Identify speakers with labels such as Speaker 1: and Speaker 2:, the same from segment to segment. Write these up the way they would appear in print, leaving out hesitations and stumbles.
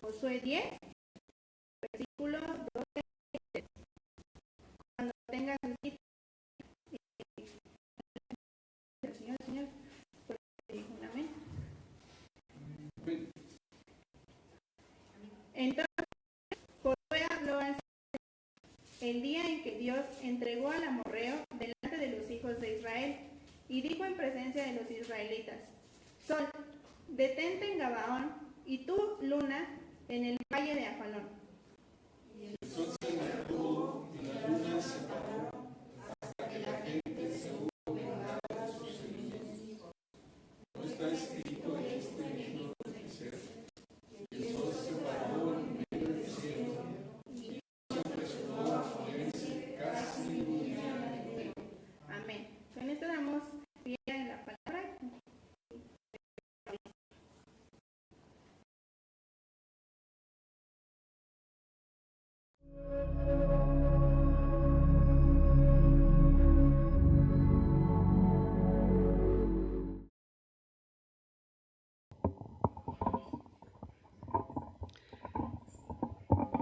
Speaker 1: Josué 10, versículo 12. Cuando tengas visita, el Señor, por un amén. Entonces Josué habló al el día en que Dios entregó al amorreo delante de los hijos de Israel, y dijo en presencia de los israelitas: Sol, detente en Gabaón, y tú, luna, en el valle de Afalón. Y el sol se detuvo y la luna se paró hasta que la gente se hubo vengado de sus enemigos. No está escrito en este libro del desierto. Y el sol se paró en medio del cielo, y Dios empezó a ponerse casi un día de fuego. Amén. Con esto damos pie en la palabra.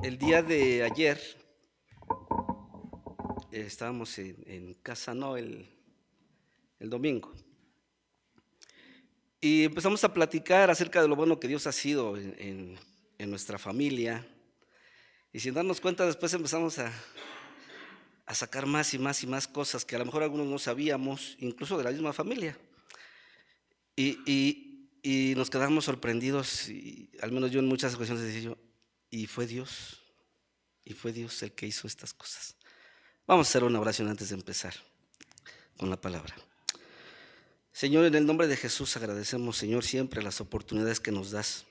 Speaker 2: El día de ayer estábamos en casa, no, el domingo, y empezamos a platicar acerca de lo bueno que Dios ha sido en nuestra familia, y sin darnos cuenta después empezamos a sacar más y más y más cosas que a lo mejor algunos no sabíamos, incluso de la misma familia, y nos quedamos sorprendidos, y al menos yo en muchas ocasiones decía yo, y fue Dios el que hizo estas cosas. Vamos a hacer una oración antes de empezar con la palabra. Señor, en el nombre de Jesús agradecemos, Señor, siempre las oportunidades que nos das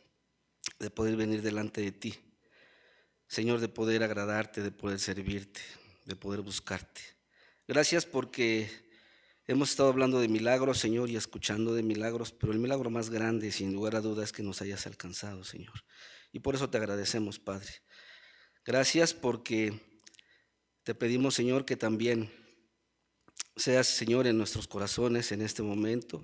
Speaker 2: de poder venir delante de ti. Señor, de poder agradarte, de poder servirte, de poder buscarte. Gracias porque hemos estado hablando de milagros, Señor, y escuchando de milagros, pero el milagro más grande, sin lugar a dudas, es que nos hayas alcanzado, Señor. Y por eso te agradecemos, Padre. Gracias porque te pedimos, Señor, que también seas, Señor, en nuestros corazones en este momento,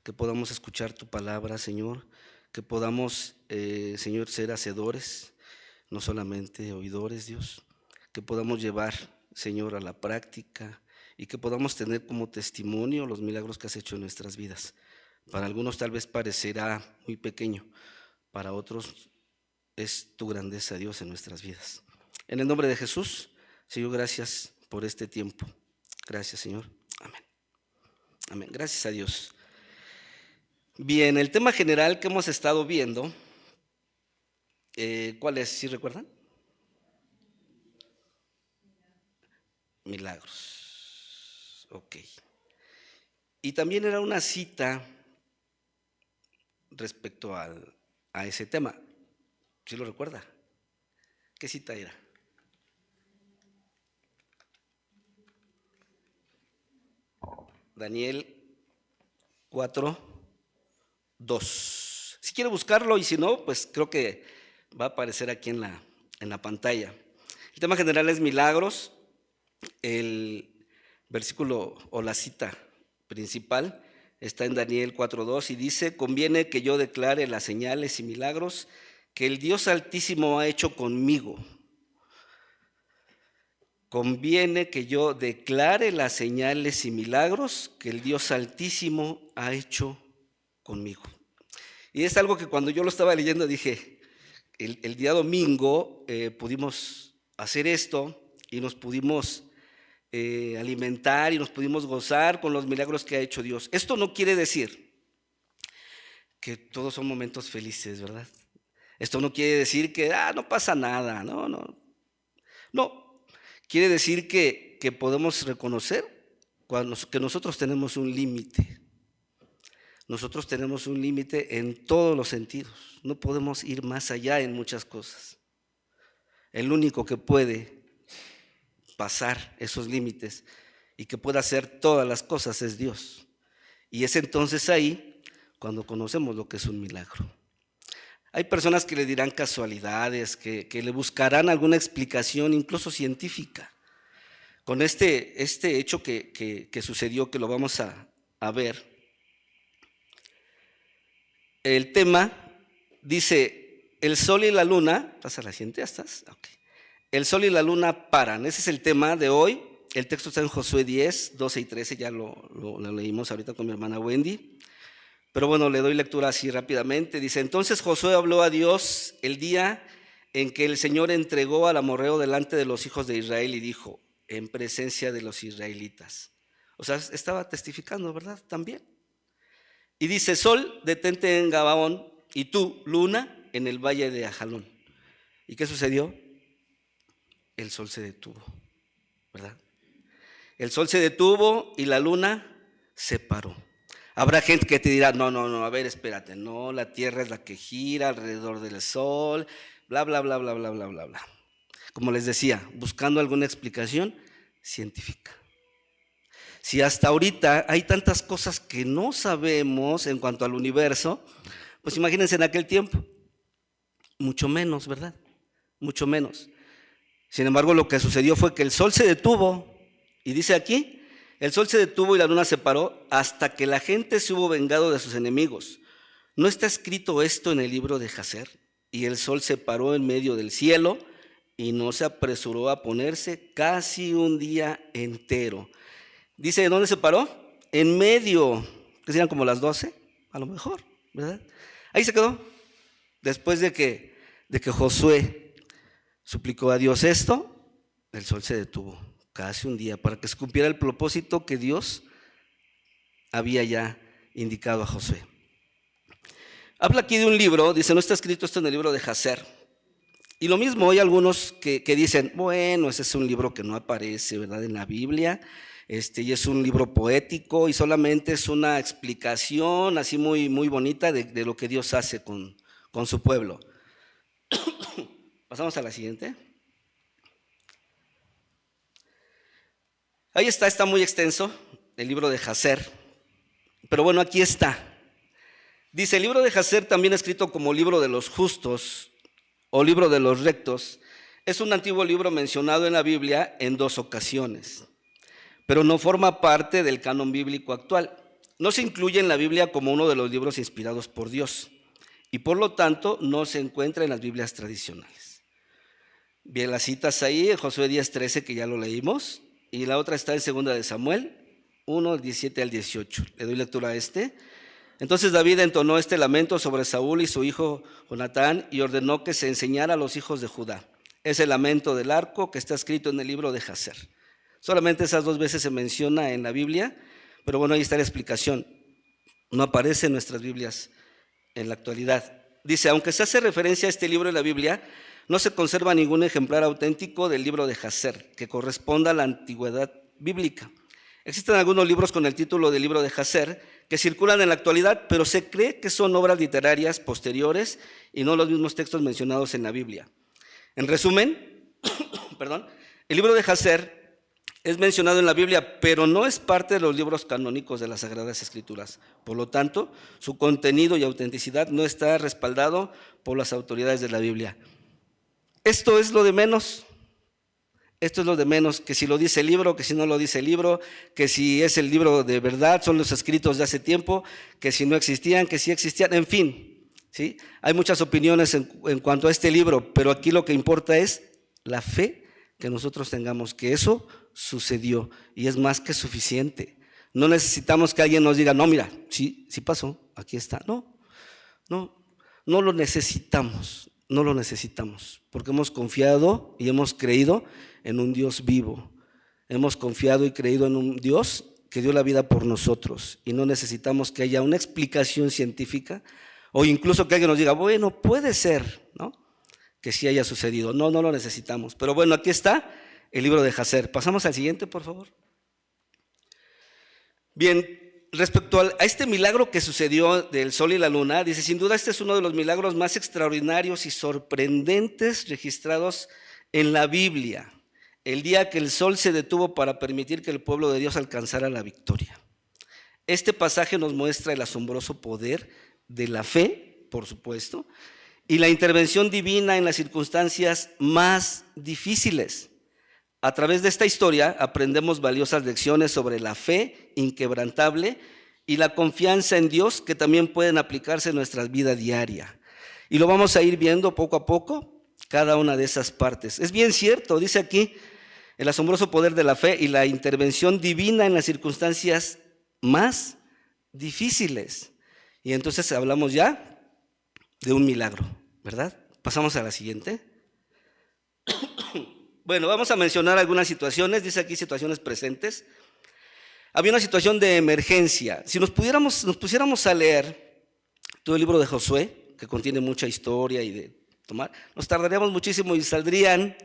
Speaker 2: que podamos escuchar tu palabra, Señor, que podamos, Señor, ser hacedores, no solamente oidores, Dios, que podamos llevar, Señor, a la práctica y que podamos tener como testimonio los milagros que has hecho en nuestras vidas. Para algunos tal vez parecerá muy pequeño, para otros es tu grandeza, Dios, en nuestras vidas. En el nombre de Jesús, Señor, gracias por este tiempo. Gracias, Señor. Amén. Amén. Gracias a Dios. Bien, el tema general que hemos estado viendo, ¿cuál es? ¿Sí recuerdan? Milagros. Ok. Y también era una cita respecto a ese tema. ¿Sí lo recuerda? ¿Qué cita era? Daniel 4:2. Si quiere buscarlo y si no, pues creo que va a aparecer aquí en la pantalla. El tema general es milagros. El versículo o la cita principal está en Daniel 4:2 y dice: conviene que yo declare las señales y milagros que el Dios Altísimo ha hecho conmigo. Conviene que yo declare las señales y milagros que el Dios Altísimo ha hecho conmigo. Y es algo que cuando yo lo estaba leyendo dije, el día domingo pudimos hacer esto y nos pudimos alimentar y nos pudimos gozar con los milagros que ha hecho Dios. Esto no quiere decir que todos son momentos felices, ¿verdad? Esto no quiere decir que no pasa nada, no. Quiere decir que podemos reconocer que nosotros tenemos un límite. Nosotros tenemos un límite en todos los sentidos. No podemos ir más allá en muchas cosas. El único que puede pasar esos límites y que pueda hacer todas las cosas es Dios. Y es entonces ahí cuando conocemos lo que es un milagro. Hay personas que le dirán casualidades, que le buscarán alguna explicación, incluso científica. Con este hecho que sucedió, que lo vamos a ver, el tema dice: el sol y la luna, ¿pasa la siguiente? ¿Ya estás? Ok. El sol y la luna paran, ese es el tema de hoy. El texto está en Josué 10, 12 y 13, ya lo leímos ahorita con mi hermana Wendy. Pero bueno, le doy lectura así rápidamente. Dice, entonces Josué habló a Dios el día en que el Señor entregó al amorreo delante de los hijos de Israel y dijo, en presencia de los israelitas. O sea, estaba testificando, ¿verdad? También. Y dice, sol, detente en Gabaón, y tú, luna, en el valle de Ajalón. ¿Y qué sucedió? El sol se detuvo, ¿verdad? El sol se detuvo y la luna se paró. Habrá gente que te dirá, no, a ver, espérate, no, la tierra es la que gira alrededor del sol, bla, bla, bla, bla, bla, bla, bla, bla. Como les decía, buscando alguna explicación científica. Si hasta ahorita hay tantas cosas que no sabemos en cuanto al universo, pues imagínense en aquel tiempo, mucho menos, ¿verdad? Mucho menos. Sin embargo, lo que sucedió fue que el sol se detuvo, y dice aquí, el sol se detuvo y la luna se paró hasta que la gente se hubo vengado de sus enemigos. ¿No está escrito esto en el libro de Jacer? Y el sol se paró en medio del cielo y no se apresuró a ponerse casi un día entero. Dice, ¿de dónde se paró? En medio, que serían como las 12, a lo mejor, ¿verdad? Ahí se quedó. Después de que Josué suplicó a Dios esto, el sol se detuvo casi un día para que se cumpliera el propósito que Dios había ya indicado a Josué. Habla aquí de un libro, dice, no está escrito esto en el libro de Jacer. Y lo mismo, hay algunos que dicen, bueno, ese es un libro que no aparece, ¿verdad?, en la Biblia, y es un libro poético y solamente es una explicación así muy, muy bonita de lo que Dios hace con su pueblo. Pasamos a la siguiente. Ahí está muy extenso el libro de Jacer, pero bueno, aquí está. Dice, el libro de Jacer, también escrito como libro de los justos o libro de los rectos, es un antiguo libro mencionado en la Biblia en 2 ocasiones, pero no forma parte del canon bíblico actual. No se incluye en la Biblia como uno de los libros inspirados por Dios y por lo tanto no se encuentra en las Biblias tradicionales. Bien, las citas ahí, en Josué 10:13, que ya lo leímos, y la otra está en 2 de Samuel 1, 17 al 18. Le doy lectura a este. Entonces David entonó este lamento sobre Saúl y su hijo Jonatán y ordenó que se enseñara a los hijos de Judá. Es el lamento del arco que está escrito en el libro de Jacer. Solamente esas 2 veces se menciona en la Biblia, pero bueno, ahí está la explicación. No aparece en nuestras Biblias en la actualidad. Dice, aunque se hace referencia a este libro en la Biblia, no se conserva ningún ejemplar auténtico del libro de Jacer que corresponda a la antigüedad bíblica. Existen algunos libros con el título de libro de Jacer que circulan en la actualidad, pero se cree que son obras literarias posteriores y no los mismos textos mencionados en la Biblia. En resumen, el libro de Jacer es mencionado en la Biblia, pero no es parte de los libros canónicos de las Sagradas Escrituras. Por lo tanto, su contenido y autenticidad no está respaldado por las autoridades de la Biblia. Esto es lo de menos. Esto es lo de menos, que si lo dice el libro, que si no lo dice el libro, que si es el libro de verdad, son los escritos de hace tiempo, que si no existían, que si existían, en fin, ¿sí? Hay muchas opiniones en cuanto a este libro, pero aquí lo que importa es la fe que nosotros tengamos, que eso sucedió y es más que suficiente. No necesitamos que alguien nos diga, no, mira, sí pasó, aquí está. No lo necesitamos. No lo necesitamos, porque hemos confiado y hemos creído en un Dios vivo. Hemos confiado y creído en un Dios que dio la vida por nosotros y no necesitamos que haya una explicación científica o incluso que alguien nos diga, bueno, puede ser, ¿no?, que sí haya sucedido. No lo necesitamos. Pero bueno, aquí está el libro de Jacer. Pasamos al siguiente, por favor. Bien. Respecto a este milagro que sucedió del sol y la luna, dice, sin duda este es uno de los milagros más extraordinarios y sorprendentes registrados en la Biblia, el día que el sol se detuvo para permitir que el pueblo de Dios alcanzara la victoria. Este pasaje nos muestra el asombroso poder de la fe, por supuesto, y la intervención divina en las circunstancias más difíciles. A través de esta historia aprendemos valiosas lecciones sobre la fe inquebrantable y la confianza en Dios que también pueden aplicarse en nuestra vida diaria. Y lo vamos a ir viendo poco a poco, cada una de esas partes. Es bien cierto, dice aquí, el asombroso poder de la fe y la intervención divina en las circunstancias más difíciles. Y entonces hablamos ya de un milagro, ¿verdad? Pasamos a la siguiente. Bueno, vamos a mencionar algunas situaciones, dice aquí situaciones presentes. Había una situación de emergencia. Si nos pusiéramos a leer todo el libro de Josué, que contiene mucha historia y de tomar, nos tardaríamos muchísimo y saldrían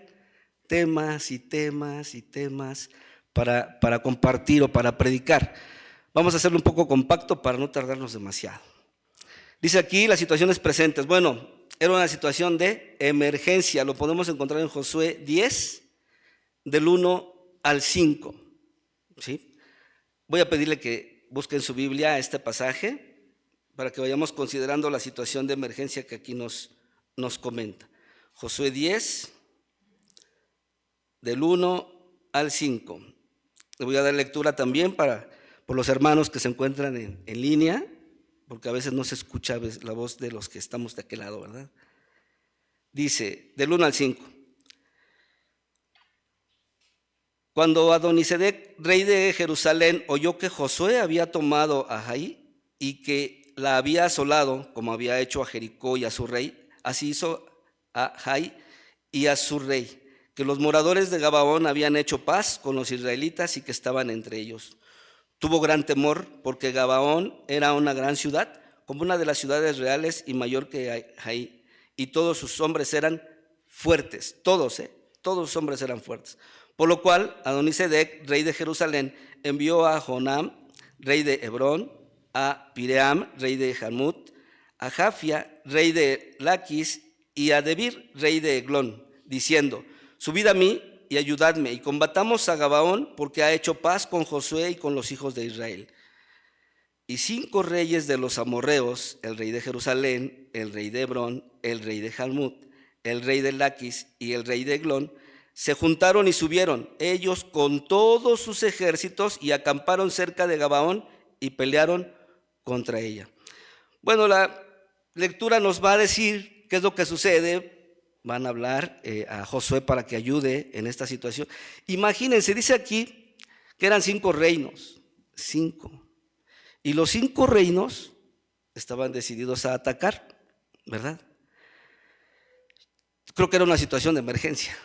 Speaker 2: temas y temas y temas para compartir o para predicar. Vamos a hacerlo un poco compacto para no tardarnos demasiado. Dice aquí las situaciones presentes. Bueno, era una situación de emergencia. Lo podemos encontrar en Josué 10, del 1 al 5. ¿Sí? Voy a pedirle que busquen su Biblia este pasaje para que vayamos considerando la situación de emergencia que aquí nos comenta. Josué 10, del 1 al 5. Le voy a dar lectura también por los hermanos que se encuentran en línea, porque a veces no se escucha la voz de los que estamos de aquel lado, ¿verdad? Dice, del 1 al 5. Cuando Adonisedec, rey de Jerusalén, oyó que Josué había tomado a Jai y que la había asolado, como había hecho a Jericó y a su rey, así hizo a Jai y a su rey, que los moradores de Gabaón habían hecho paz con los israelitas y que estaban entre ellos. Tuvo gran temor porque Gabaón era una gran ciudad, como una de las ciudades reales y mayor que Jai, y todos sus hombres eran fuertes, todos sus hombres eran fuertes. Por lo cual Adonisedec, rey de Jerusalén, envió a Jonam, rey de Hebrón, a Piream, rey de Jarmut, a Jafia, rey de Laquis, y a Debir, rey de Eglón, diciendo: subid a mí y ayudadme, y combatamos a Gabaón, porque ha hecho paz con Josué y con los hijos de Israel. Y 5 reyes de los amorreos, el rey de Jerusalén, el rey de Hebrón, el rey de Jarmut, el rey de Laquis y el rey de Eglón, se juntaron y subieron, ellos con todos sus ejércitos, y acamparon cerca de Gabaón y pelearon contra ella. Bueno, la lectura nos va a decir qué es lo que sucede. Van a hablar a Josué para que ayude en esta situación. Imagínense, dice aquí que eran 5 reinos, 5. Y los 5 reinos estaban decididos a atacar, ¿verdad? Creo que era una situación de emergencia.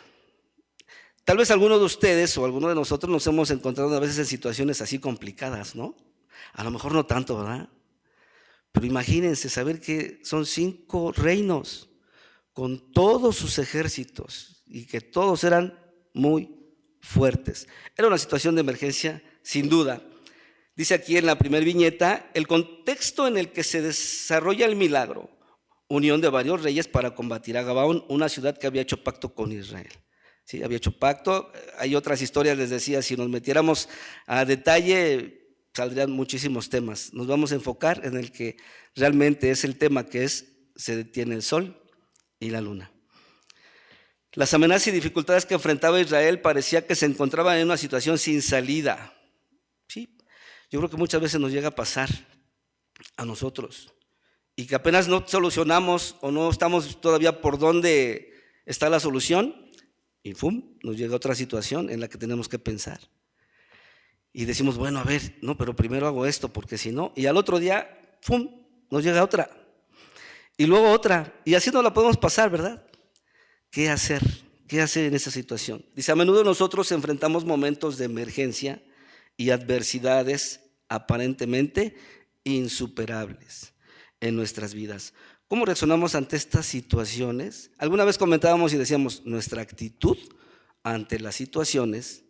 Speaker 2: Tal vez alguno de ustedes o alguno de nosotros nos hemos encontrado a veces en situaciones así complicadas, ¿no? A lo mejor no tanto, ¿verdad? Pero imagínense saber que son 5 reinos con todos sus ejércitos y que todos eran muy fuertes. Era una situación de emergencia, sin duda. Dice aquí en la primera viñeta, el contexto en el que se desarrolla el milagro: unión de varios reyes para combatir a Gabaón, una ciudad que había hecho pacto con Israel. Sí, había hecho pacto. Hay otras historias, les decía, si nos metiéramos a detalle, saldrían muchísimos temas. Nos vamos a enfocar en el que realmente es el tema, que es: se detiene el sol y la luna. Las amenazas y dificultades que enfrentaba Israel parecía que se encontraban en una situación sin salida. Sí, yo creo que muchas veces nos llega a pasar a nosotros y que apenas no solucionamos o no estamos todavía por dónde está la solución y ¡pum!, nos llega otra situación en la que tenemos que pensar. Y decimos, bueno, a ver, no, pero primero hago esto porque si no, y al otro día, ¡pum!, nos llega otra. Y luego otra, y así no la podemos pasar, ¿verdad? ¿Qué hacer? ¿Qué hacer en esa situación? Dice, a menudo nosotros enfrentamos momentos de emergencia y adversidades aparentemente insuperables en nuestras vidas. ¿Cómo reaccionamos ante estas situaciones? Alguna vez comentábamos y decíamos, nuestra actitud ante las situaciones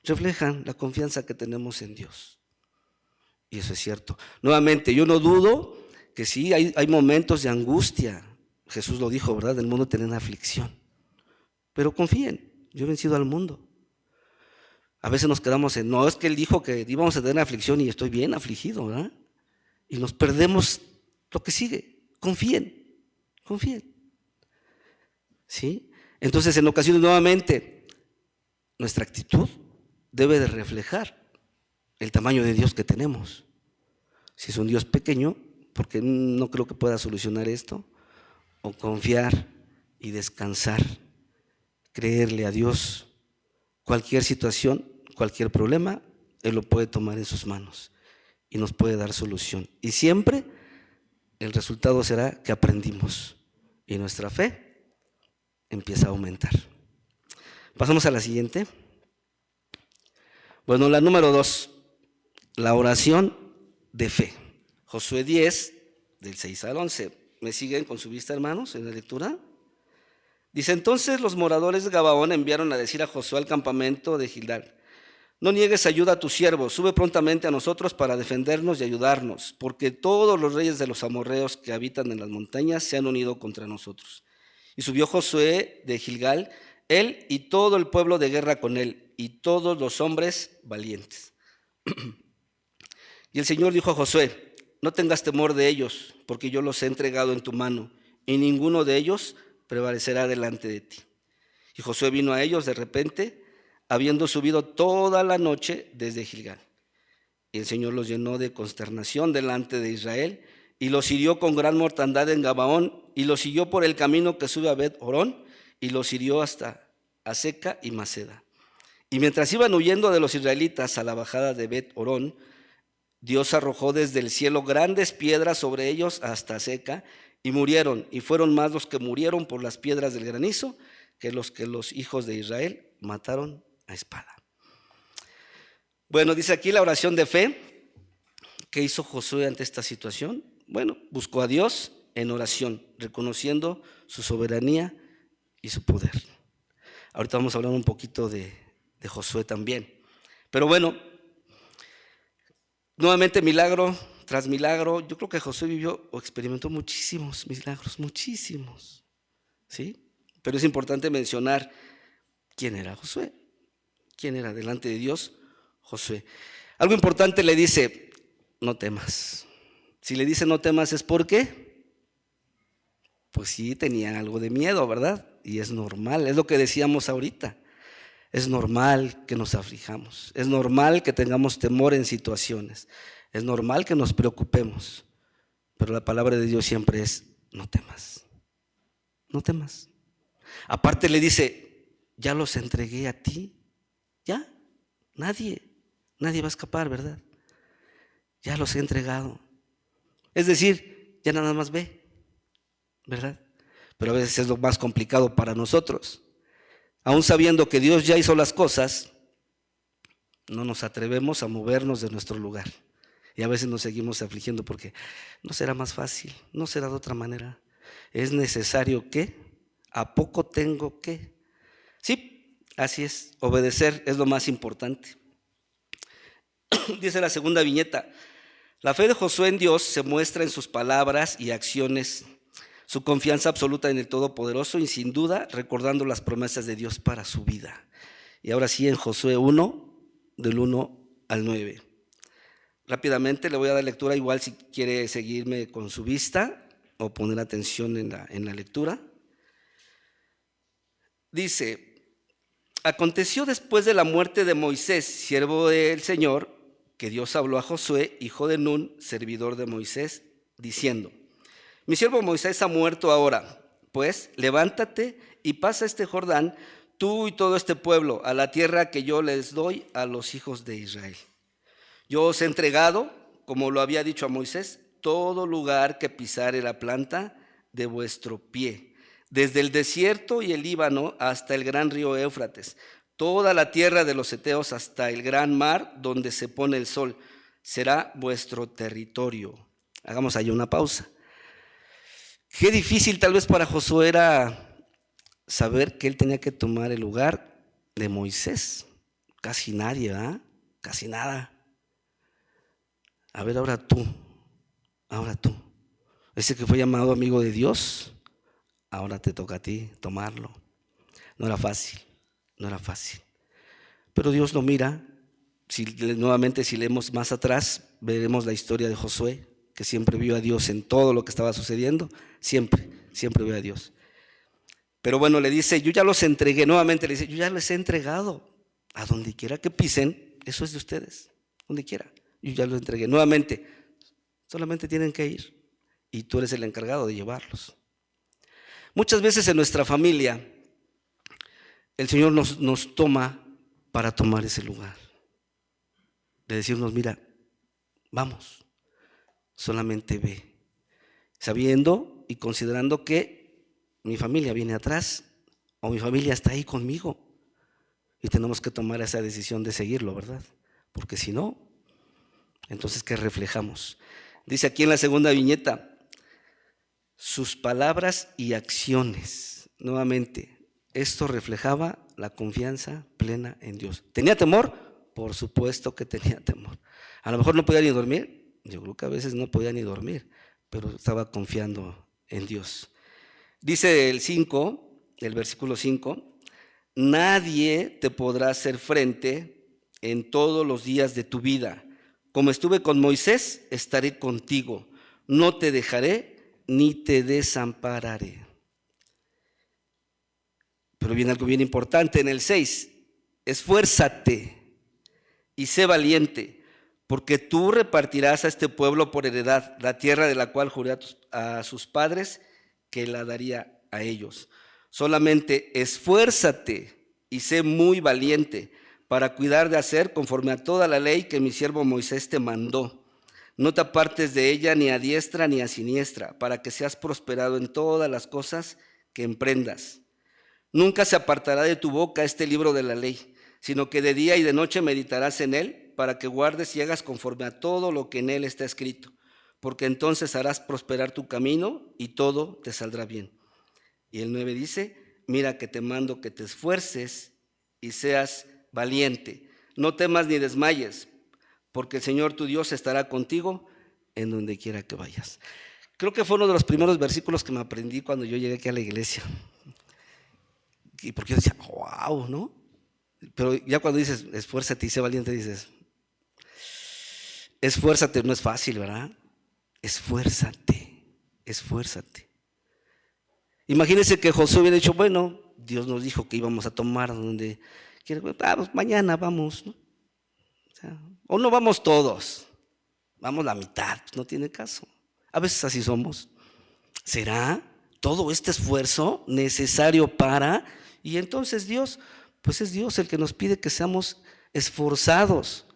Speaker 2: reflejan la confianza que tenemos en Dios. Y eso es cierto. Nuevamente, yo no dudo que sí, hay momentos de angustia. Jesús lo dijo, ¿verdad? Del mundo tienen aflicción. Pero confíen, yo he vencido al mundo. A veces nos quedamos en, no, es que Él dijo que íbamos a tener aflicción y estoy bien afligido, ¿verdad? Y nos perdemos lo que sigue. Confíen, confíen. ¿Sí? Entonces, en ocasiones, nuevamente, nuestra actitud debe de reflejar el tamaño de Dios que tenemos. Si es un Dios pequeño, porque no creo que pueda solucionar esto, o confiar y descansar, creerle a Dios. Cualquier situación, cualquier problema, Él lo puede tomar en sus manos y nos puede dar solución. Y siempre el resultado será que aprendimos y nuestra fe empieza a aumentar. Pasamos a la siguiente. Bueno, la número 2, la oración de fe. Josué 10, del 6 al 11. ¿Me siguen con su vista, hermanos, en la lectura? Dice: entonces los moradores de Gabaón enviaron a decir a Josué al campamento de Gilgal: no niegues ayuda a tu siervo, sube prontamente a nosotros para defendernos y ayudarnos, porque todos los reyes de los amorreos que habitan en las montañas se han unido contra nosotros. Y subió Josué de Gilgal, él y todo el pueblo de guerra con él, y todos los hombres valientes. Y el Señor dijo a Josué: no tengas temor de ellos, porque yo los he entregado en tu mano, y ninguno de ellos prevalecerá delante de ti. Y Josué vino a ellos de repente, habiendo subido toda la noche desde Gilgal. Y el Señor los llenó de consternación delante de Israel, y los hirió con gran mortandad en Gabaón, y los siguió por el camino que sube a Bet-Horón, y los hirió hasta Aseca y Maceda. Y mientras iban huyendo de los israelitas a la bajada de Bet-Horón, Dios arrojó desde el cielo grandes piedras sobre ellos hasta Aseca, y murieron, y fueron más los que murieron por las piedras del granizo que los hijos de Israel mataron a espada. Bueno, dice aquí la oración de fe. ¿Qué hizo Josué ante esta situación? Bueno, buscó a Dios en oración, reconociendo su soberanía y su poder. Ahorita vamos a hablar un poquito de Josué también. Pero bueno, nuevamente milagro tras milagro. Yo creo que Josué vivió o experimentó muchísimos milagros, muchísimos, ¿sí? Pero es importante mencionar quién era Josué, quién era delante de Dios Josué. Algo importante, le dice: no temas. Si le dice no temas, ¿es por qué? Pues sí, tenía algo de miedo, ¿verdad? Y es normal, es lo que decíamos ahorita. Es normal que nos aflijamos, es normal que tengamos temor en situaciones, es normal que nos preocupemos, pero la palabra de Dios siempre es: no temas, no temas. Aparte le dice: ya los entregué a ti, ya, nadie va a escapar, ¿verdad? Ya los he entregado. Es decir, ya nada más ve, ¿verdad? Pero a veces es lo más complicado para nosotros. Aún sabiendo que Dios ya hizo las cosas, no nos atrevemos a movernos de nuestro lugar. Y a veces nos seguimos afligiendo porque no será más fácil, no será de otra manera. Es necesario que, ¿a poco tengo que? Sí, así es, obedecer es lo más importante. Dice la segunda viñeta: la fe de Josué en Dios se muestra en sus palabras y acciones, su confianza absoluta en el Todopoderoso y sin duda recordando las promesas de Dios para su vida. Y ahora sí, en Josué 1, del 1 al 9. Rápidamente le voy a dar lectura, igual si quiere seguirme con su vista o poner atención en la lectura. Dice: aconteció después de la muerte de Moisés, siervo del Señor, que Dios habló a Josué, hijo de Nun, servidor de Moisés, diciendo: mi siervo Moisés ha muerto ahora, pues levántate y pasa este Jordán, tú y todo este pueblo, a la tierra que yo les doy a los hijos de Israel. Yo os he entregado, como lo había dicho a Moisés, todo lugar que pisare la planta de vuestro pie, desde el desierto y el Líbano hasta el gran río Éufrates, toda la tierra de los heteos hasta el gran mar donde se pone el sol, será vuestro territorio. Hagamos ahí una pausa. Qué difícil tal vez para Josué era saber que él tenía que tomar el lugar de Moisés. Casi nadie, ¿verdad? Casi nada. A ver, ahora tú, ese que fue llamado amigo de Dios, ahora te toca a ti tomarlo. No era fácil. Pero Dios lo mira. Nuevamente, si leemos más atrás, veremos la historia de Josué, que siempre vio a Dios en todo lo que estaba sucediendo. Siempre vio a Dios. Pero bueno, le dice: yo ya los entregué. Nuevamente le dice: yo ya les he entregado. A donde quiera que pisen, eso es de ustedes. Donde quiera. Yo ya los entregué. Nuevamente, solamente tienen que ir. Y tú eres el encargado de llevarlos. Muchas veces en nuestra familia el Señor nos toma para tomar ese lugar. De decirnos, mira, vamos, solamente ve. Sabiendo y considerando que mi familia viene atrás o mi familia está ahí conmigo. Y tenemos que tomar esa decisión de seguirlo, ¿verdad? Porque si no, entonces ¿qué reflejamos? Dice aquí en la segunda viñeta, sus palabras y acciones. Nuevamente, esto reflejaba la confianza plena en Dios. ¿Tenía temor? Por supuesto que tenía temor. A lo mejor no podía ni dormir. Yo creo que a veces no podía ni dormir, pero estaba confiando en Dios. Dice el versículo 5, nadie te podrá hacer frente en todos los días de tu vida. Como estuve con Moisés, estaré contigo. No te dejaré ni te desampararé. Pero viene algo bien importante en el 6. Esfuérzate y sé valiente, porque tú repartirás a este pueblo por heredad la tierra de la cual juré a sus padres que la daría a ellos. Solamente esfuérzate y sé muy valiente para cuidar de hacer conforme a toda la ley que mi siervo Moisés te mandó. No te apartes de ella ni a diestra ni a siniestra, para que seas prosperado en todas las cosas que emprendas. Nunca se apartará de tu boca este libro de la ley, sino que de día y de noche meditarás en él, para que guardes y hagas conforme a todo lo que en él está escrito, porque entonces harás prosperar tu camino y todo te saldrá bien. Y el 9 dice, mira que te mando que te esfuerces y seas valiente. No temas ni desmayes, porque el Señor tu Dios estará contigo en donde quiera que vayas. Creo que fue uno de los primeros versículos que me aprendí cuando yo llegué aquí a la iglesia. Y porque yo decía, wow, ¿no? Pero ya cuando dices, esfuérzate y sé valiente, dices, esfuérzate no es fácil, ¿verdad? Esfuérzate, esfuérzate. Imagínense que Josué hubiera dicho, bueno, Dios nos dijo que íbamos a tomar donde quiera, pues mañana vamos, ¿no? O no vamos todos, vamos la mitad, pues no tiene caso. A veces así somos. ¿Será todo este esfuerzo necesario para? Y entonces Dios, pues es Dios el que nos pide que seamos esforzados,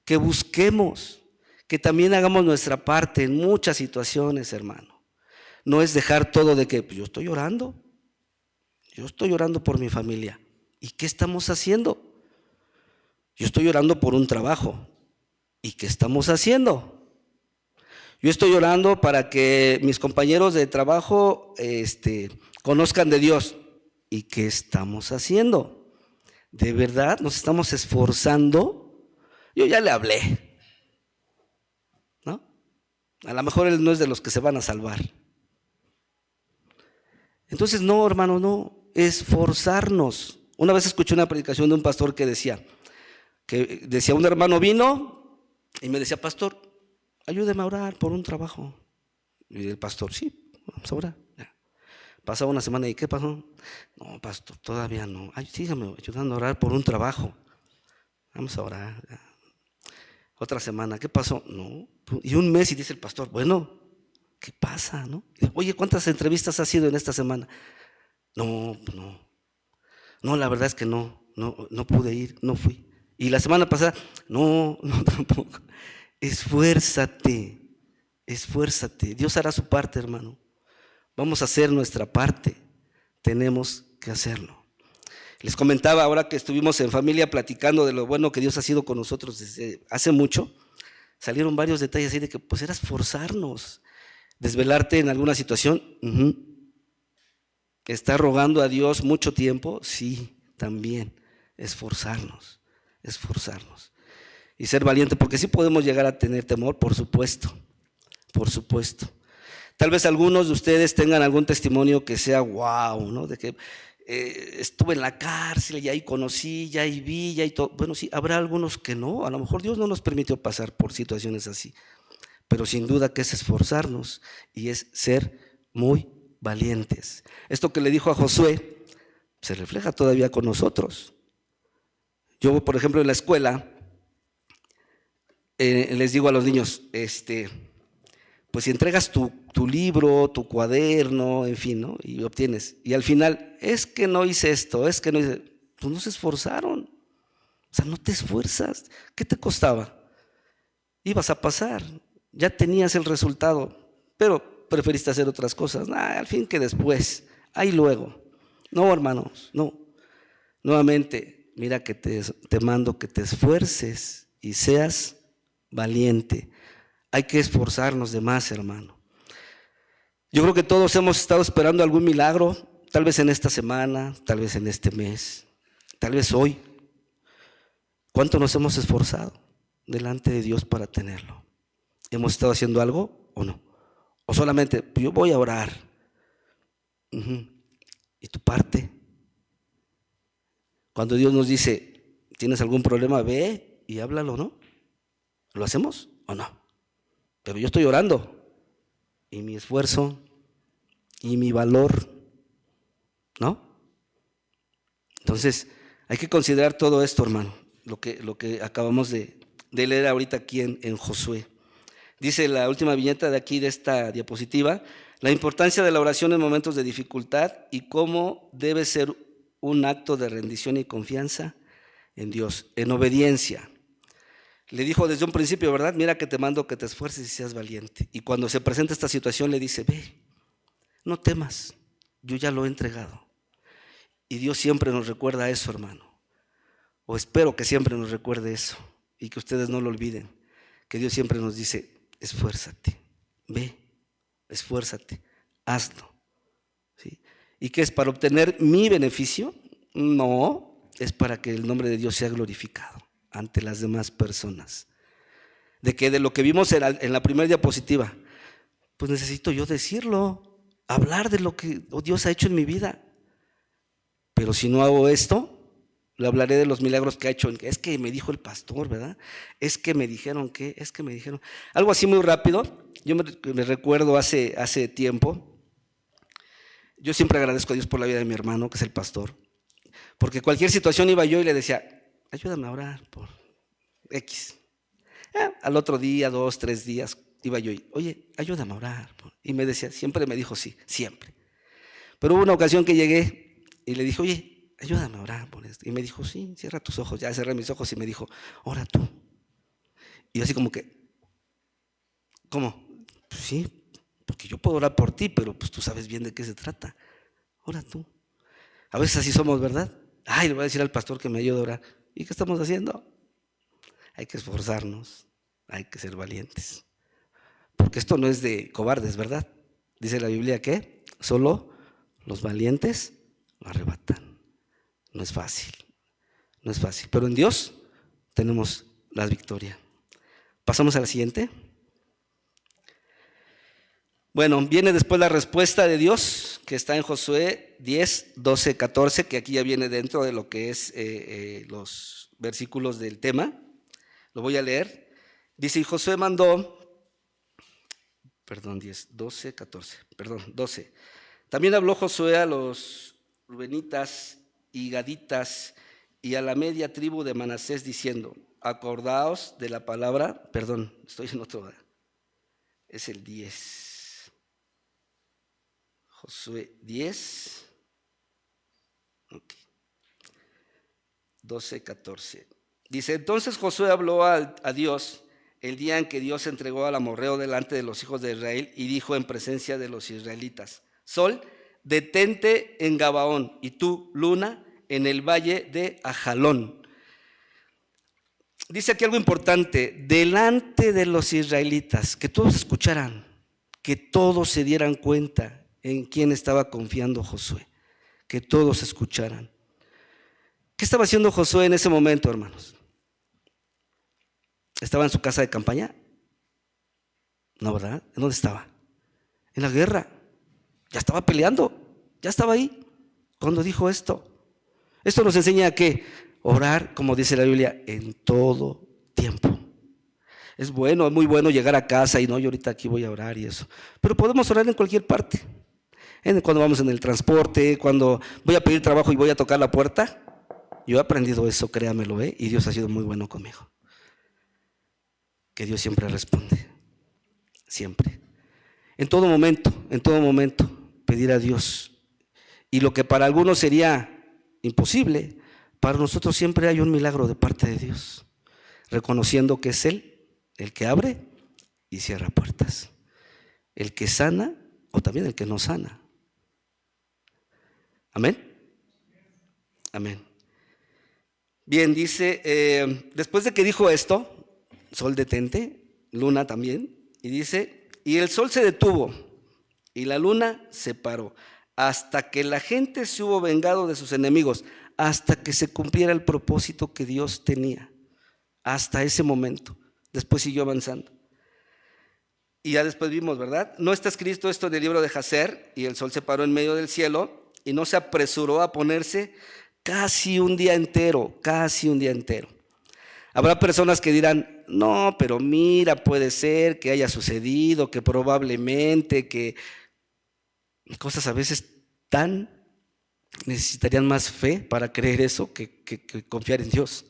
Speaker 2: que busquemos, que también hagamos nuestra parte en muchas situaciones, hermano. No es dejar todo de que pues yo estoy orando por mi familia. ¿Y qué estamos haciendo? Yo estoy orando por un trabajo. ¿Y qué estamos haciendo? Yo estoy orando para que mis compañeros de trabajo conozcan de Dios. ¿Y qué estamos haciendo? ¿De verdad nos estamos esforzando? Yo ya le hablé, ¿no? A lo mejor él no es de los que se van a salvar. Entonces, no, hermano, no, esforzarnos. Una vez escuché una predicación de un pastor que decía, un hermano vino y me decía, pastor, ayúdeme a orar por un trabajo. Y el pastor, sí, vamos a orar. Ya. Pasaba una semana y ¿qué pasó? No, pastor, todavía no. Ay, sígame ayudando a orar por un trabajo. Vamos a orar. Ya. Otra semana, ¿qué pasó? No. Y un mes y dice el pastor, bueno, ¿qué pasa? ¿No? Oye, ¿cuántas entrevistas has sido en esta semana? No, no. No, la verdad es que no pude ir, no fui. Y la semana pasada, no, tampoco. Esfuérzate. Dios hará su parte, hermano. Vamos a hacer nuestra parte. Tenemos que hacerlo. Les comentaba ahora que estuvimos en familia platicando de lo bueno que Dios ha sido con nosotros desde hace mucho. Salieron varios detalles ahí de que pues era esforzarnos. Desvelarte en alguna situación. ¿Estar rogando a Dios mucho tiempo? Sí, también. Esforzarnos. Y ser valiente, porque sí podemos llegar a tener temor, por supuesto. Tal vez algunos de ustedes tengan algún testimonio que sea wow, ¿no? De que estuve en la cárcel y ahí conocí, y ahí vi, y ahí todo. Bueno, sí, habrá algunos que no. A lo mejor Dios no nos permitió pasar por situaciones así. Pero sin duda que es esforzarnos y es ser muy valientes. Esto que le dijo a Josué se refleja todavía con nosotros. Yo, por ejemplo, en la escuela les digo a los niños, pues pues si entregas tu libro, tu cuaderno, en fin, ¿no? Y obtienes. Y al final, es que no hice esto, es que no hice, pues no se esforzaron. O sea, no te esfuerzas. ¿Qué te costaba? Ibas a pasar, ya tenías el resultado, pero preferiste hacer otras cosas. Al fin que después, ahí luego. No, hermanos, no. Nuevamente, mira que te mando que te esfuerces y seas valiente. Hay que esforzarnos de más, hermano. Yo creo que todos hemos estado esperando algún milagro, tal vez en esta semana, tal vez en este mes, tal vez hoy. ¿Cuánto nos hemos esforzado delante de Dios para tenerlo? ¿Hemos estado haciendo algo o no? O solamente, pues yo voy a orar. ¿Y tu parte? Cuando Dios nos dice, ¿tienes algún problema? Ve y háblalo, ¿no? ¿Lo hacemos o no? Pero yo estoy orando. Y mi esfuerzo y mi valor, ¿no? Entonces, hay que considerar todo esto, hermano, lo que acabamos de leer ahorita aquí en Josué. Dice la última viñeta de aquí, de esta diapositiva, la importancia de la oración en momentos de dificultad y cómo debe ser un acto de rendición y confianza en Dios, en obediencia. Le dijo desde un principio, ¿verdad? Mira que te mando que te esfuerces y seas valiente. Y cuando se presenta esta situación le dice, ve, no temas, yo ya lo he entregado. Y Dios siempre nos recuerda eso, hermano. O espero que siempre nos recuerde eso y que ustedes no lo olviden. Que Dios siempre nos dice, esfuérzate, ve, esfuérzate, hazlo. ¿Sí? ¿Y qué es? ¿Para obtener mi beneficio? No, es para que el nombre de Dios sea glorificado ante las demás personas. De que de lo que vimos en la primera diapositiva, pues necesito yo decirlo, hablar de lo que Dios ha hecho en mi vida. Pero si no hago esto, le hablaré de los milagros que ha hecho. Es que me dijo el pastor, ¿verdad? Es que me dijeron que, es que me dijeron. Algo así muy rápido. Yo me recuerdo hace tiempo. Yo siempre agradezco a Dios por la vida de mi hermano, que es el pastor. Porque cualquier situación iba yo y le decía, ayúdame a orar por X. Al otro día, 2, 3 días, iba yo y, oye, ayúdame a orar. Y me decía, siempre me dijo sí, siempre. Pero hubo una ocasión que llegué y le dije, oye, ayúdame a orar por esto. Y me dijo, sí, cierra tus ojos. Ya cerré mis ojos y me dijo, ora tú. Y yo así como que, ¿cómo? Pues sí, porque yo puedo orar por ti, pero pues tú sabes bien de qué se trata. Ora tú. A veces así somos, ¿verdad? Ay, le voy a decir al pastor que me ayude a orar. ¿Y qué estamos haciendo? Hay que esforzarnos, hay que ser valientes. Porque esto no es de cobardes, ¿verdad? Dice la Biblia que solo los valientes lo arrebatan. No es fácil, no es fácil. Pero en Dios tenemos la victoria. Pasamos a la siguiente. Bueno, viene después la respuesta de Dios, que está en Josué 10, 12, 14, que aquí ya viene dentro de lo que es los versículos del tema. Lo voy a leer. Dice, y Josué mandó, 12. También habló Josué a los rubenitas y gaditas y a la media tribu de Manasés diciendo, acordaos de la palabra, estoy en otro, es el 10. Josué 10, 12, 14. Dice, entonces Josué habló a Dios el día en que Dios entregó al amorreo delante de los hijos de Israel y dijo en presencia de los israelitas, Sol, detente en Gabaón y tú, luna, en el valle de Ajalón. Dice aquí algo importante, delante de los israelitas, que todos escucharan, que todos se dieran cuenta en quién estaba confiando Josué, que todos escucharan. ¿Qué estaba haciendo Josué en ese momento, hermanos? ¿Estaba en su casa de campaña? No, ¿verdad? ¿En dónde estaba? En la guerra. Ya estaba peleando, ya estaba ahí cuando dijo esto. Esto nos enseña que orar, como dice la Biblia, en todo tiempo. Es bueno, es muy bueno llegar a casa y no, yo ahorita aquí voy a orar y eso. Pero podemos orar en cualquier parte. Cuando vamos en el transporte, cuando voy a pedir trabajo y voy a tocar la puerta. Yo he aprendido eso, créamelo, y Dios ha sido muy bueno conmigo. Que Dios siempre responde, siempre. en todo momento, pedir a Dios. Y lo que para algunos sería imposible, para nosotros siempre hay un milagro de parte de Dios, reconociendo que es Él el que abre y cierra puertas, el que sana o también el que no sana. Amén. Amén. Bien, dice, después de que dijo esto, sol detente, luna también, y dice, y el sol se detuvo y la luna se paró, hasta que la gente se hubo vengado de sus enemigos, hasta que se cumpliera el propósito que Dios tenía, hasta ese momento. Después siguió avanzando. Y ya después vimos, ¿verdad? No está escrito esto en el libro de Jacer, y el sol se paró en medio del cielo, y no se apresuró a ponerse casi un día entero. Habrá personas que dirán, no, pero mira, puede ser que haya sucedido, que probablemente, que cosas a veces tan necesitarían más fe para creer eso que confiar en Dios.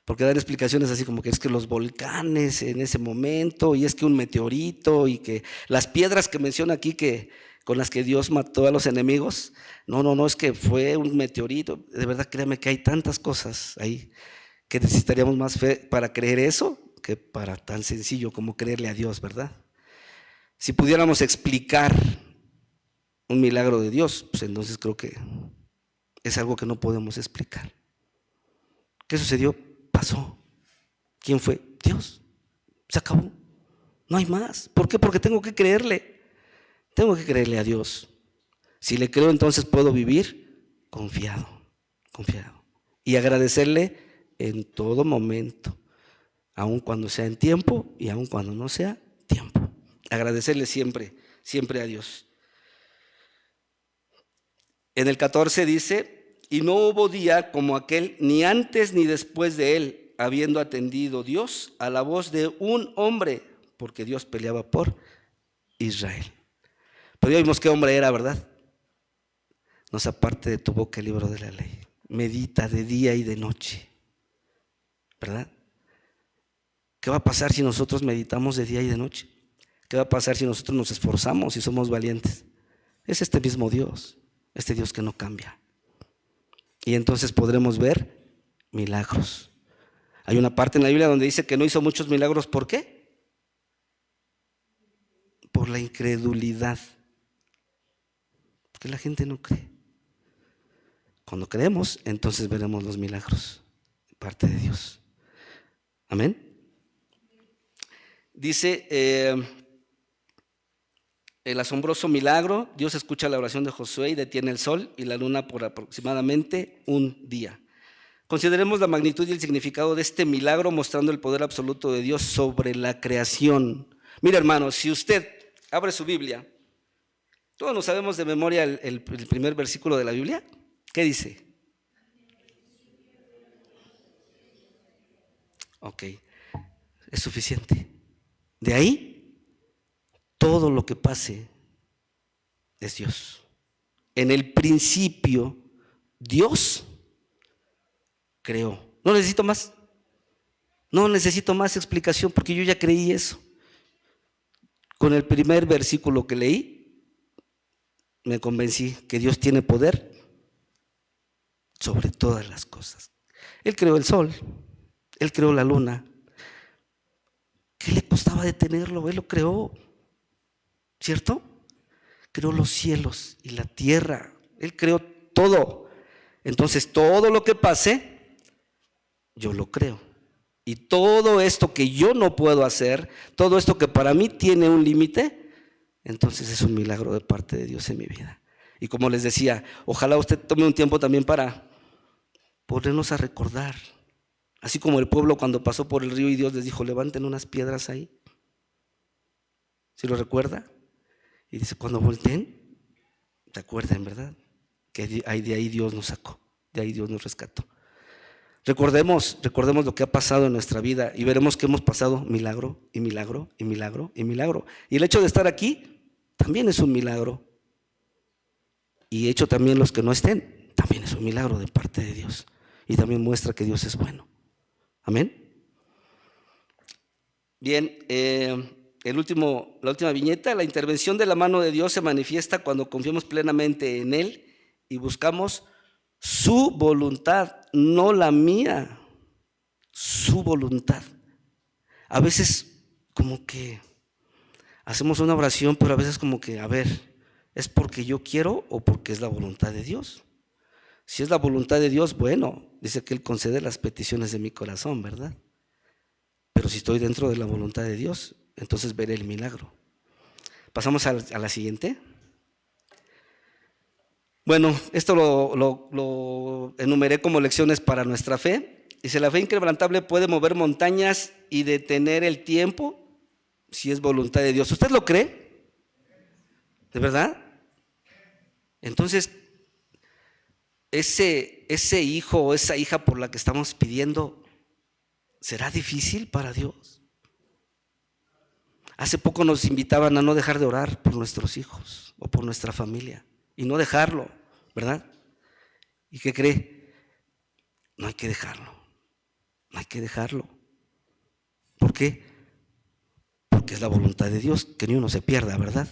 Speaker 2: Porque dan explicaciones así como que es que los volcanes en ese momento, y es que un meteorito, y que las piedras que menciona aquí que con las que Dios mató a los enemigos, no, es que fue un meteorito. De verdad, créame que hay tantas cosas ahí que necesitaríamos más fe para creer eso que para tan sencillo como creerle a Dios, ¿verdad? Si pudiéramos explicar un milagro de Dios, pues entonces creo que es algo que no podemos explicar. ¿Qué sucedió? Pasó. ¿Quién fue? Dios. Se acabó. No hay más. ¿Por qué? Porque tengo que creerle. Tengo que creerle a Dios. Si le creo, entonces puedo vivir confiado. Y agradecerle en todo momento, aun cuando sea en tiempo y aun cuando no sea tiempo. Agradecerle siempre a Dios. En el 14 dice, y no hubo día como aquel, ni antes ni después de él, habiendo atendido Dios a la voz de un hombre, porque Dios peleaba por Israel. Pero ya vimos qué hombre era, ¿verdad? No se aparte de tu boca el libro de la ley. Medita de día y de noche, ¿verdad? ¿Qué va a pasar si nosotros meditamos de día y de noche? ¿Qué va a pasar si nosotros nos esforzamos y somos valientes? Es este mismo Dios, este Dios que no cambia. Y entonces podremos ver milagros. Hay una parte en la Biblia donde dice que no hizo muchos milagros. ¿Por qué? Por la incredulidad. Porque la gente no cree. Cuando creemos, entonces veremos los milagros de parte de Dios. Amén. Dice el asombroso milagro: Dios escucha la oración de Josué y detiene el sol y la luna por aproximadamente un día. Consideremos la magnitud y el significado de este milagro, mostrando el poder absoluto de Dios sobre la creación. Mira, hermano, si usted abre su Biblia, todos nos sabemos de memoria el primer versículo de la Biblia. ¿Qué dice? Ok, es suficiente. De ahí, todo lo que pase es Dios. En el principio, Dios creó. No necesito más. No necesito más explicación porque yo ya creí eso. Con el primer versículo que leí, me convencí que Dios tiene poder sobre todas las cosas. Él creó el sol, Él creó la luna. ¿Qué le costaba detenerlo? Él lo creó, ¿cierto? Creó los cielos y la tierra. Él creó todo. Entonces, todo lo que pase, yo lo creo. Y todo esto que yo no puedo hacer, todo esto que para mí tiene un límite, entonces es un milagro de parte de Dios en mi vida. Y como les decía, ojalá usted tome un tiempo también para ponernos a recordar. Así como el pueblo cuando pasó por el río y Dios les dijo, levanten unas piedras ahí. ¿Sí lo recuerda? Y dice, cuando volteen, ¿se acuerdan, verdad? Que de ahí Dios nos sacó, de ahí Dios nos rescató. Recordemos lo que ha pasado en nuestra vida y veremos que hemos pasado milagro y milagro y milagro y milagro. Y el hecho de estar aquí también es un milagro. Y hecho también los que no estén, también es un milagro de parte de Dios. Y también muestra que Dios es bueno. Amén. Bien, la última viñeta, la intervención de la mano de Dios se manifiesta cuando confiamos plenamente en Él y buscamos su voluntad, no la mía, su voluntad. A veces como que hacemos una oración, pero a veces como que, a ver, ¿es porque yo quiero o porque es la voluntad de Dios? Si es la voluntad de Dios, bueno, dice que Él concede las peticiones de mi corazón, ¿verdad? Pero si estoy dentro de la voluntad de Dios, entonces veré el milagro. Pasamos a la siguiente. Bueno, esto lo enumeré como lecciones para nuestra fe. Dice, la fe inquebrantable puede mover montañas y detener el tiempo si es voluntad de Dios. ¿Usted lo cree? ¿De verdad? Entonces, ese hijo o esa hija por la que estamos pidiendo, ¿será difícil para Dios? Hace poco nos invitaban a no dejar de orar por nuestros hijos o por nuestra familia y no dejarlo, ¿verdad? ¿Y qué cree? No hay que dejarlo, no hay que dejarlo. ¿Por qué? Porque es la voluntad de Dios que ni uno se pierda, ¿verdad?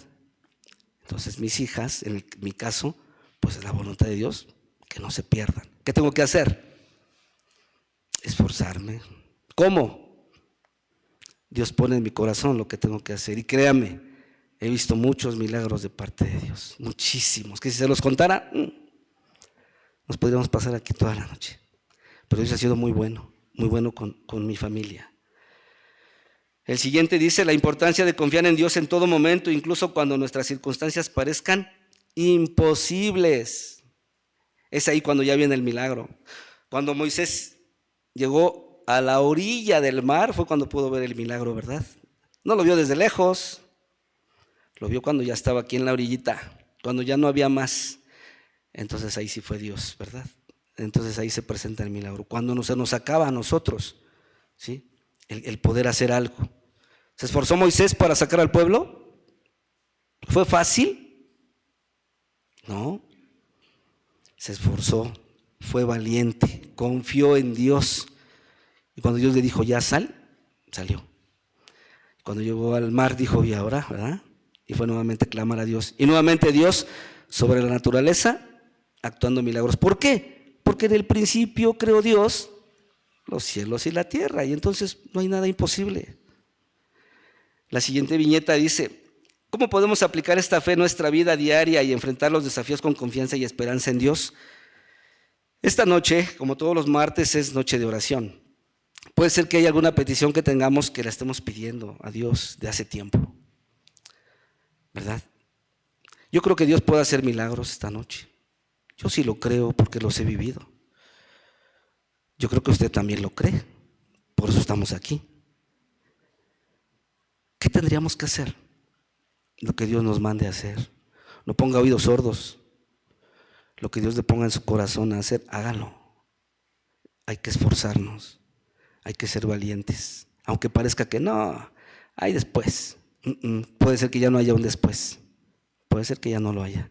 Speaker 2: Entonces mis hijas, en mi caso, pues es la voluntad de Dios que no se pierdan. ¿Qué tengo que hacer? Esforzarme. ¿Cómo? Dios pone en mi corazón lo que tengo que hacer. Y créame, he visto muchos milagros de parte de Dios, muchísimos, que si se los contara, nos podríamos pasar aquí toda la noche. Pero Dios ha sido muy bueno con mi familia. El siguiente dice, la importancia de confiar en Dios en todo momento, incluso cuando nuestras circunstancias parezcan imposibles. Es ahí cuando ya viene el milagro. Cuando Moisés llegó a la orilla del mar, fue cuando pudo ver el milagro, ¿verdad? No lo vio desde lejos, lo vio cuando ya estaba aquí en la orillita, cuando ya no había más. Entonces ahí sí fue Dios, ¿verdad? Entonces ahí se presenta el milagro. Cuando se nos acaba a nosotros, ¿sí? El poder hacer algo. ¿Se esforzó Moisés para sacar al pueblo? ¿Fue fácil? No. Se esforzó, fue valiente, confió en Dios. Y cuando Dios le dijo, ya sal, salió. Cuando llegó al mar dijo, y ahora, ¿verdad? Y fue nuevamente a clamar a Dios. Y nuevamente Dios, sobre la naturaleza, actuando milagros. ¿Por qué? Porque en el principio creó Dios los cielos y la tierra. Y entonces no hay nada imposible. La siguiente viñeta dice, ¿cómo podemos aplicar esta fe en nuestra vida diaria y enfrentar los desafíos con confianza y esperanza en Dios? Esta noche, como todos los martes, es noche de oración. Puede ser que haya alguna petición que tengamos que la estemos pidiendo a Dios de hace tiempo, ¿verdad? Yo creo que Dios puede hacer milagros esta noche. Yo sí lo creo porque los he vivido. Yo creo que usted también lo cree, por eso estamos aquí. ¿Qué tendríamos que hacer? Lo que Dios nos mande a hacer. No ponga oídos sordos. Lo que Dios le ponga en su corazón a hacer, hágalo. Hay que esforzarnos. Hay que ser valientes. Aunque parezca que no, hay después. Puede ser que ya no haya un después. Puede ser que ya no lo haya.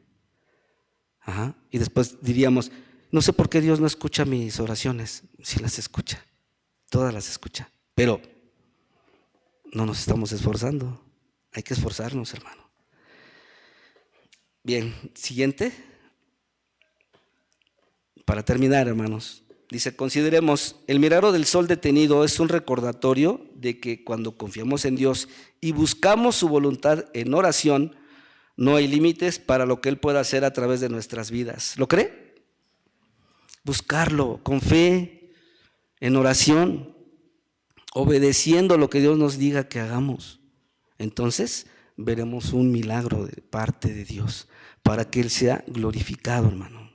Speaker 2: Ajá. Y después diríamos, no sé por qué Dios no escucha mis oraciones. Sí las escucha. Todas las escucha. Pero no nos estamos esforzando. Hay que esforzarnos, hermano. Bien, siguiente. Para terminar, hermanos, dice, consideremos, el milagro del sol detenido es un recordatorio de que cuando confiamos en Dios y buscamos su voluntad en oración, no hay límites para lo que Él pueda hacer a través de nuestras vidas. ¿Lo cree? Buscarlo con fe, en oración, obedeciendo lo que Dios nos diga que hagamos. Entonces veremos un milagro de parte de Dios para que Él sea glorificado, hermano.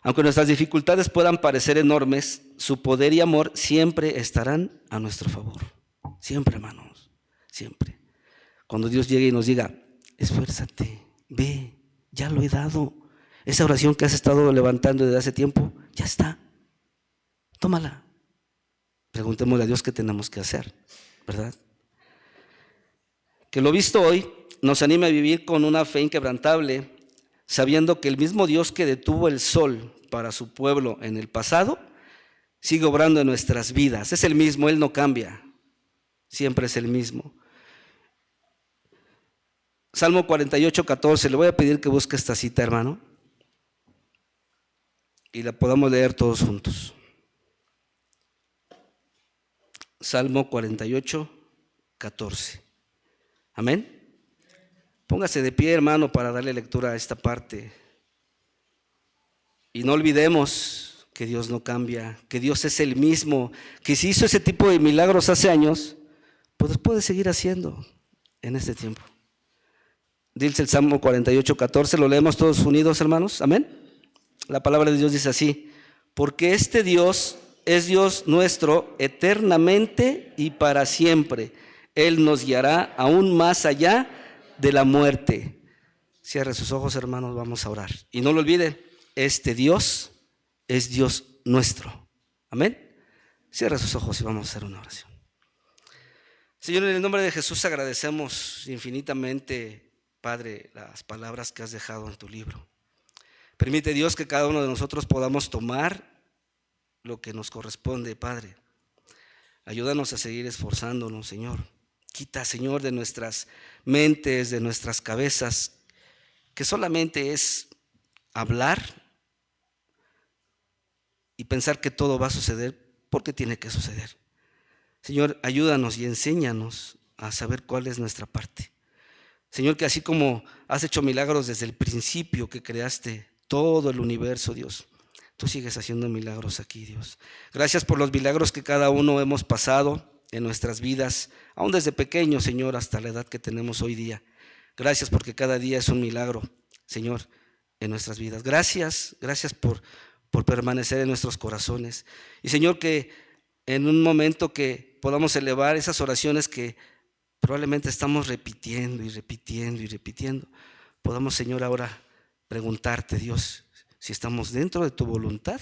Speaker 2: Aunque nuestras dificultades puedan parecer enormes, su poder y amor siempre estarán a nuestro favor. Siempre, hermanos, siempre. Cuando Dios llegue y nos diga, esfuérzate, ve, ya lo he dado. Esa oración que has estado levantando desde hace tiempo, ya está. Tómala. Preguntémosle a Dios qué tenemos que hacer, ¿verdad? Que lo visto hoy nos anime a vivir con una fe inquebrantable, sabiendo que el mismo Dios que detuvo el sol para su pueblo en el pasado, sigue obrando en nuestras vidas. Es el mismo, Él no cambia, siempre es el mismo. Salmo 48, 14. Le voy a pedir que busque esta cita, hermano, y la podamos leer todos juntos. Salmo 48, 14. Amén. Póngase de pie, hermano, para darle lectura a esta parte. Y no olvidemos que Dios no cambia, que Dios es el mismo, que si hizo ese tipo de milagros hace años, pues puede seguir haciendo en este tiempo. Dice el Salmo 48, 14, lo leemos todos unidos, hermanos. Amén. La palabra de Dios dice así: porque este Dios es Dios nuestro eternamente y para siempre. Él nos guiará aún más allá de la muerte. Cierre sus ojos, hermanos, vamos a orar. Y no lo olvide, este Dios es Dios nuestro. Amén. Cierre sus ojos y vamos a hacer una oración. Señor, en el nombre de Jesús agradecemos infinitamente, Padre, las palabras que has dejado en tu libro. Permite, Dios, que cada uno de nosotros podamos tomar lo que nos corresponde, Padre. Ayúdanos a seguir esforzándonos, Señor. Quita, Señor, de nuestras mentes, de nuestras cabezas, que solamente es hablar y pensar que todo va a suceder porque tiene que suceder. Señor, ayúdanos y enséñanos a saber cuál es nuestra parte. Señor, que así como has hecho milagros desde el principio que creaste todo el universo, Dios, tú sigues haciendo milagros aquí, Dios. Gracias por los milagros que cada uno hemos pasado en nuestras vidas, aún desde pequeños, Señor, hasta la edad que tenemos hoy día. Gracias porque cada día es un milagro, Señor, en nuestras vidas. Gracias por permanecer en nuestros corazones. Y Señor, que en un momento que podamos elevar esas oraciones que probablemente estamos repitiendo y repitiendo y repitiendo, podamos, Señor, ahora preguntarte, Dios, si estamos dentro de tu voluntad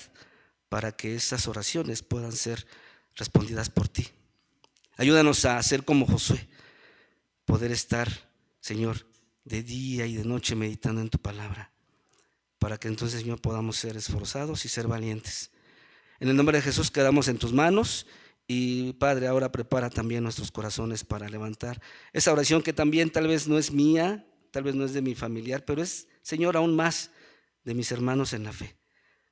Speaker 2: para que esas oraciones puedan ser respondidas por ti. Ayúdanos a ser como Josué, poder estar, Señor, de día y de noche meditando en tu palabra, para que entonces, Señor, podamos ser esforzados y ser valientes. En el nombre de Jesús quedamos en tus manos y, Padre, ahora prepara también nuestros corazones para levantar esa oración que también tal vez no es mía, tal vez no es de mi familiar, pero es, Señor, aún más de mis hermanos en la fe.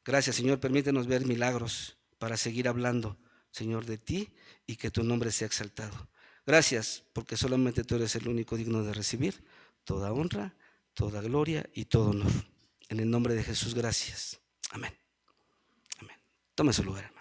Speaker 2: Gracias, Señor, permítenos ver milagros para seguir hablando, Señor, de ti y que tu nombre sea exaltado. Gracias, porque solamente tú eres el único digno de recibir toda honra, toda gloria y todo honor. En el nombre de Jesús, gracias. Amén. Amén. Tome su lugar, hermano.